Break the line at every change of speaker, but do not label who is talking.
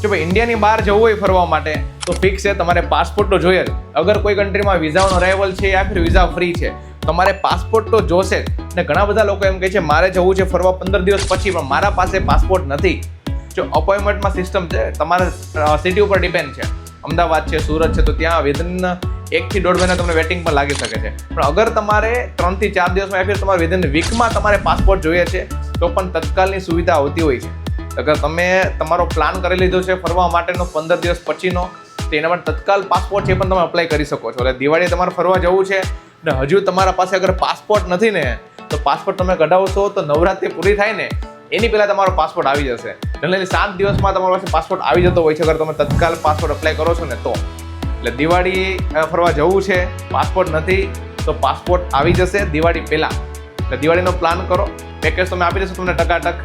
જો ભાઈ ઇન્ડિયાની બહાર જવું હોય ફરવા માટે તો ફિક્સ છે, તમારે પાસપોર્ટ તો જોઈએ જ. અગર કોઈ કન્ટ્રીમાં વિઝાનો અરાઇવલ છે યા ફિર વિઝા ફ્રી છે, તમારે પાસપોર્ટ તો જોશે જ. અને ઘણા બધા લોકો એમ કહે છે મારે જવું છે ફરવા 15 દિવસ પછી, પણ મારા પાસે પાસપોર્ટ નથી. જો અપોઇન્ટમેન્ટમાં સિસ્ટમ છે, તમારે સિટી ઉપર ડિપેન્ડ છે. અમદાવાદ છે, સુરત છે, તો ત્યાં વિધિન 1 થી 1.5 મહિના તમને વેટિંગ પર લાગી શકે છે. પણ અગર તમારે 3 થી 4 દિવસમાં યા ફિર તમારે વિધિન વીકમાં તમારે પાસપોર્ટ જોઈએ છે તો પણ તત્કાલની સુવિધા આવતી હોય છે. અગર તમે તમારો પ્લાન કરી લીધો છે ફરવા માટેનો 15 દિવસ પછીનો, તો એના માટે તત્કાલ પાસપોર્ટ છે પણ તમે અપ્લાય કરી શકો છો. એટલે દિવાળીએ તમારે ફરવા જવું છે ને હજુ તમારા પાસે અગર પાસપોર્ટ નથી ને, તો પાસપોર્ટ તમે કઢાવશો તો નવરાત્રી પૂરી થાય ને એની પહેલાં તમારો પાસપોર્ટ આવી જશે. જનરલી 7 દિવસમાં તમારા પાસે પાસપોર્ટ આવી જતો હોય છે અગર તમે તત્કાલ પાસપોર્ટ અપ્લાય કરો છો ને તો. એટલે દિવાળી ફરવા જવું છે, પાસપોર્ટ નથી તો પાસપોર્ટ આવી જશે દિવાળી પહેલાં. એટલે દિવાળીનો પ્લાન કરો, પેકેજ તમે આપી દેશો તમને ટકાટક.